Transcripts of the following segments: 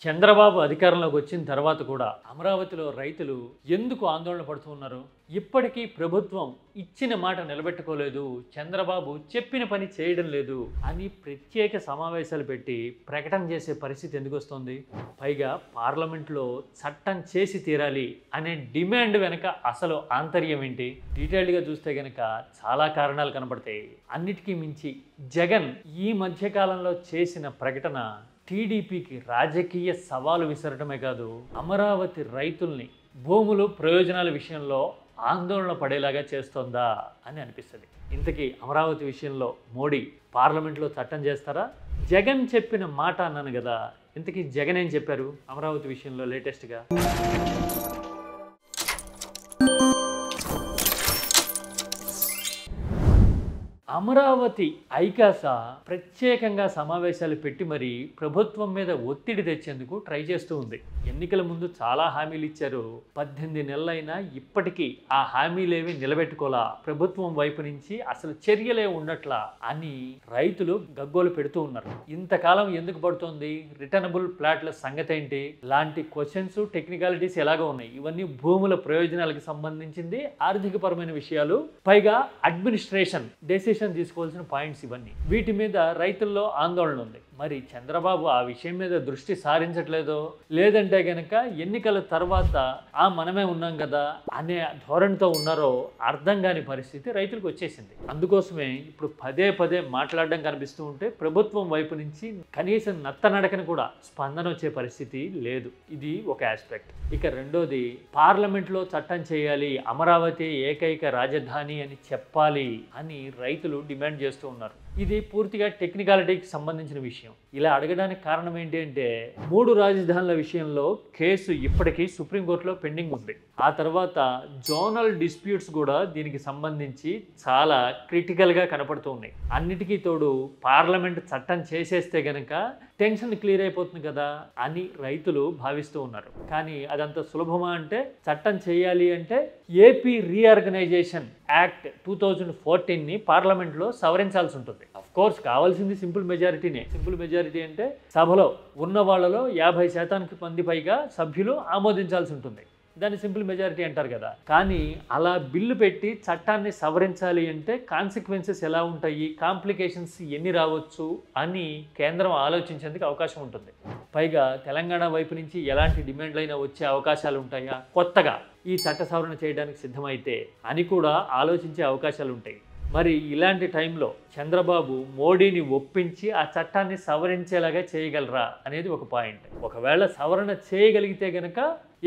చంద్రబాబు అధికారంలోకి వచ్చిన తర్వాత కూడా అమరావతిలో రైతులు ఎందుకు ఆందోళన పడుతూ ఉన్నారు? ఇప్పటికీ ప్రభుత్వం ఇచ్చిన మాట నిలబెట్టుకోలేదు, చంద్రబాబు చెప్పిన పని చేయడం లేదు అని ప్రత్యేక సమావేశాలు పెట్టి ప్రకటన చేసే పరిస్థితి ఎందుకు వస్తుంది? పైగా పార్లమెంట్లో చట్టం చేసి తీరాలి అనే డిమాండ్ వెనక అసలు ఆంతర్యం ఏంటి? డీటెయిల్డ్గా చూస్తే గనక చాలా కారణాలు కనబడతాయి. అన్నిటికీ మించి జగన్ ఈ మధ్యకాలంలో చేసిన ప్రకటన టీడీపీకి రాజకీయ సవాలు విసరటమే కాదు, అమరావతి రైతుల్ని భూములు ప్రయోజనాల విషయంలో ఆందోళన పడేలాగా చేస్తోందా అని అనిపిస్తుంది. ఇంతకీ అమరావతి విషయంలో మోడీ పార్లమెంట్లో చట్టం చేస్తారా? జగన్ చెప్పిన మాట అన్నాను కదా, ఇంతకీ జగన్ ఏం చెప్పారు అమరావతి విషయంలో లేటెస్ట్గా? అమరావతి ఐకాస ప్రత్యేకంగా సమావేశాలు పెట్టి మరి ప్రభుత్వం మీద ఒత్తిడి తెచ్చేందుకు ట్రై చేస్తూ ఉంది. ఎన్నికల ముందు చాలా హామీలు ఇచ్చారు. 18 నెలలైనా ఇప్పటికీ ఆ హామీలేవి నిలబెట్టుకోలా, ప్రభుత్వం వైపు నుంచి అసలు చర్యలే ఉండట్లా అని రైతులు గగ్గోలు పెడుతూ ఉన్నారు. ఇంతకాలం ఎందుకు పడుతోంది? రిటర్నబుల్ ప్లాట్ల సంగతి ఏంటి? లాంటి క్వశ్చన్స్, టెక్నికాలిటీస్ ఎలాగో ఉన్నాయి. ఇవన్నీ భూముల ప్రయోజనాలకు సంబంధించింది, ఆర్థికపరమైన విషయాలు, పైగా అడ్మినిస్ట్రేషన్ డెసిషన్ తీసుకోవాల్సిన పాయింట్స్ ఇవన్నీ. వీటి మీద రైతుల్లో ఆందోళన ఉంది. మరి చంద్రబాబు ఆ విషయం మీద దృష్టి సారించట్లేదో, లేదంటే గనక ఎన్నికల తర్వాత మనమే ఉన్నాం కదా అనే ధోరణితో ఉన్నారో అర్థం కాని పరిస్థితి రైతులకు వచ్చేసింది. అందుకోసమే ఇప్పుడు పదే పదే మాట్లాడడం కనిపిస్తూ ఉంటే ప్రభుత్వం వైపు నుంచి కనీసం నత్తనడకని కూడా స్పందన వచ్చే పరిస్థితి లేదు. ఇది ఒక ఆస్పెక్ట్. ఇక రెండోది, పార్లమెంట్లో చట్టం చేయాలి, అమరావతి ఏకైక రాజధాని అని చెప్పాలి అని రైతులు డిమాండ్ చేస్తూ ఉన్నారు. ఇది పూర్తిగా టెక్నికాలిటీకి సంబంధించిన విషయం. ఇలా అడగడానికి కారణం ఏంటి అంటే, 3 రాజధానుల విషయంలో కేసు ఇప్పటికీ సుప్రీంకోర్టులో పెండింగ్ ఉంది. ఆ తర్వాత జోనల్ డిస్ప్యూట్స్ కూడా దీనికి సంబంధించి చాలా క్రిటికల్గా కనపడుతూ ఉన్నాయి. అన్నిటికీ తోడు పార్లమెంట్ చట్టం చేసేస్తే గనక టెన్షన్ క్లియర్ అయిపోతుంది కదా అని రైతులు భావిస్తూ ఉన్నారు. కానీ అదంత సులభమా అంటే, చట్టం చేయాలి అంటే ఏపీ రీఆర్గనైజేషన్ యాక్ట్ 2014ని పార్లమెంట్లో సవరించాల్సి ఉంటుంది. అఫ్ కోర్స్ కావాల్సింది సింపుల్ మెజారిటీనే. సింపుల్ మెజారిటీ అంటే సభలో ఉన్న వాళ్ళలో 50% మంది పైగా సభ్యులు ఆమోదించాల్సి ఉంటుంది. దాన్ని సింపుల్ మెజారిటీ అంటారు కదా. కానీ అలా బిల్లు పెట్టి చట్టాన్ని సవరించాలి అంటే కాన్సిక్వెన్సెస్ ఎలా ఉంటాయి, కాంప్లికేషన్స్ ఎన్ని రావచ్చు అని కేంద్రం ఆలోచించేందుకు అవకాశం ఉంటుంది. పైగా తెలంగాణ వైపు నుంచి ఎలాంటి డిమాండ్లైనా వచ్చే అవకాశాలు ఉంటాయా, కొత్తగా ఈ చట్ట సవరణ చేయడానికి సిద్ధమైతే అని కూడా ఆలోచించే అవకాశాలు ఉంటాయి. మరి ఇలాంటి టైంలో చంద్రబాబు మోడీని ఒప్పించి ఆ చట్టాన్ని సవరించేలాగా చేయగలరా అనేది ఒక పాయింట్. ఒకవేళ సవరణ చేయగలిగితే గనక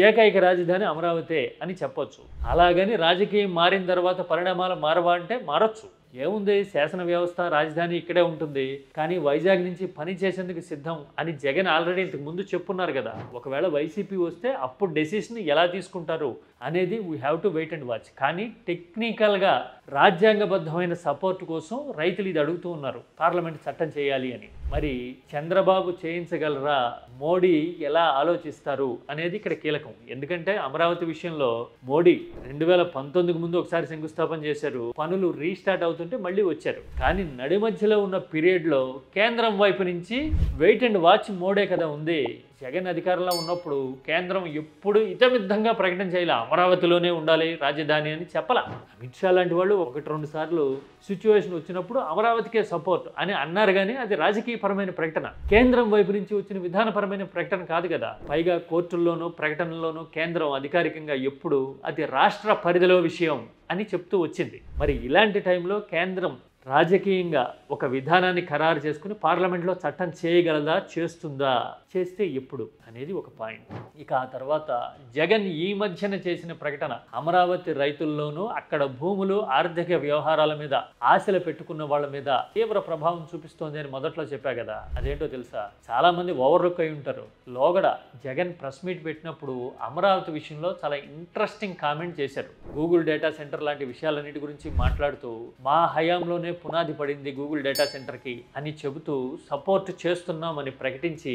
ఏకైక రాజధాని అమరావతి అని చెప్పొచ్చు. అలాగని రాజకీయం మారిన తర్వాత పరిణామాలు మారవా అంటే మారచ్చు. ఏముంది, శాసన వ్యవస్థ రాజధాని ఇక్కడే ఉంటుంది, కానీ వైజాగ్ నుంచి పని చేసేందుకు సిద్ధం అని జగన్ ఆల్రెడీ ఇంతకు ముందు చెప్పున్నారు కదా. ఒకవేళ వైసీపీ వస్తే అప్పుడు డెసిషన్ ఎలా తీసుకుంటారు అనేది we have to wait and watch. కానీ టెక్నికల్గా రాజ్యాంగబద్ధమైన సపోర్ట్ కోసం రైతులు ఇది అడుగుతూ ఉన్నారు, పార్లమెంట్ చట్టం చేయాలి అని. మరి చంద్రబాబు చేయించగలరా, మోడీ ఎలా ఆలోచిస్తారు అనేది ఇక్కడ కీలకం. ఎందుకంటే అమరావతి విషయంలో మోడీ 2019కు ముందు ఒకసారి శంకుస్థాపన చేశారు, పనులు రీస్టార్ట్ అవుతుంటే మళ్ళీ వచ్చారు. కానీ నడి మధ్యలో ఉన్న పీరియడ్లో కేంద్రం వైపు నుంచి వెయిట్ అండ్ వాచ్ మోడే కదా ఉంది. జగన్ అధికారంలో ఉన్నప్పుడు కేంద్రం ఎప్పుడు ఇతమిద్ధంగా ప్రకటన చేయాలి, అమరావతిలోనే ఉండాలి రాజధాని అని చెప్పలా. అమిత్ షా లాంటి వాళ్ళు 1-2 సార్లు సిచ్యువేషన్ వచ్చినప్పుడు అమరావతికే సపోర్ట్ అని అన్నారు, కానీ అది రాజకీయపరమైన ప్రకటన, కేంద్రం వైపు నుంచి వచ్చిన విధానపరమైన ప్రకటన కాదు కదా. పైగా కోర్టుల్లోనూ ప్రకటనలోనూ కేంద్రం అధికారికంగా ఎప్పుడు అది రాష్ట్ర పరిధిలో విషయం అని చెప్తూ వచ్చింది. మరి ఇలాంటి టైంలో కేంద్రం రాజకీయంగా ఒక విధానాన్ని ఖరారు చేసుకుని పార్లమెంట్లో చట్టం చేయగలదా, చేస్తుందా, చేస్తే ఎప్పుడు అనేది ఒక పాయింట్. ఇక ఆ తర్వాత జగన్ ఈ మధ్యన చేసిన ప్రకటన అమరావతి రైతుల్లోనూ అక్కడ భూములు, ఆర్థిక వ్యవహారాల మీద ఆశలు పెట్టుకున్న వాళ్ళ మీద తీవ్ర ప్రభావం చూపిస్తోంది అని మొదట్లో చెప్పా కదా. అదేంటో తెలుసా? చాలా మంది ఓవర్లుక్ అయి ఉంటారు. లోగడ జగన్ ప్రెస్ మీట్ పెట్టినప్పుడు అమరావతి విషయంలో చాలా ఇంట్రెస్టింగ్ కామెంట్ చేశారు. గూగుల్ డేటా సెంటర్ లాంటి విషయాలన్నిటి గురించి మాట్లాడుతూ మా హయాంలోనే పునాది పడింది గూగుల్ డేటా సెంటర్కి అని చెబుతూ సపోర్ట్ చేస్తున్నామని ప్రకటించి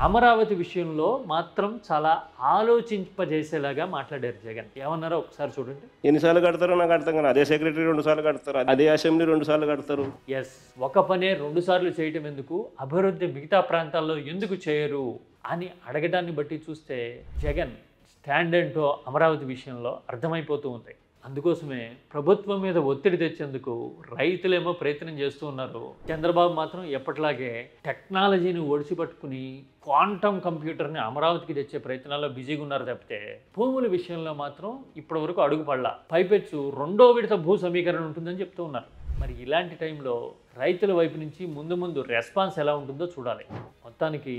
అమరావతి విషయంలో మాత్రం చాలా ఆలోచింపజేసేలాగా మాట్లాడారు జగన్. ఏమన్నారో ఒకసారి చూడండి. ఎన్నిసార్లు కడతారో నాకు అర్థం కాదు. అదే సెక్రటరీ 2 సార్లు కడతారు, అదే అసెంబ్లీ 2 సార్లు కడతారు. ఎస్, ఒక పనే 2 సార్లు చేయటం ఎందుకు, అభివృద్ధి మిగతా ప్రాంతాల్లో ఎందుకు చేయరు అని అడగడాన్ని బట్టి చూస్తే జగన్ స్టాండ్ ఏంటో అమరావతి విషయంలో అర్థమైపోతూ ఉంది. అందుకోసమే ప్రభుత్వం మీద ఒత్తిడి తెచ్చేందుకు రైతులేమో ప్రయత్నం చేస్తూ ఉన్నారు. చంద్రబాబు మాత్రం ఎప్పటిలాగే టెక్నాలజీని ఒడిసిపట్టుకుని క్వాంటమ్ కంప్యూటర్ని అమరావతికి తెచ్చే ప్రయత్నాల్లో బిజీగా ఉన్నారు తప్పితే భూముల విషయంలో మాత్రం ఇప్పటివరకు అడుగుపడలా. పైపెచ్చు 2వ విడత భూ సమీకరణ ఉంటుందని చెప్తూ ఉన్నారు. మరి ఇలాంటి టైంలో రైతుల వైపు నుంచి ముందు రెస్పాన్స్ ఎలా ఉంటుందో చూడాలి. మొత్తానికి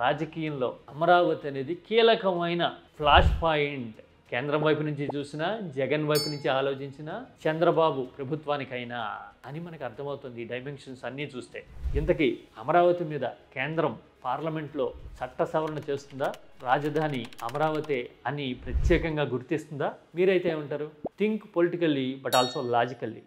రాజకీయంలో అమరావతి అనేది కీలకమైన ఫ్లాష్ పాయింట్. కేంద్రం వైపు నుంచి చూసినా, జగన్ వైపు నుంచి ఆలోచించినా, చంద్రబాబు ప్రభుత్వానికైనా అని మనకు అర్థమవుతుంది ఈ డైమెన్షన్స్ అన్నీ చూస్తే. ఇంతకీ అమరావతి మీద కేంద్రం పార్లమెంట్లో చట్ట సవరణ చేస్తుందా, రాజధాని అమరావతి అని ప్రత్యేకంగా గుర్తిస్తుందా? మీరైతే ఏమంటారు? Think politically but also logically.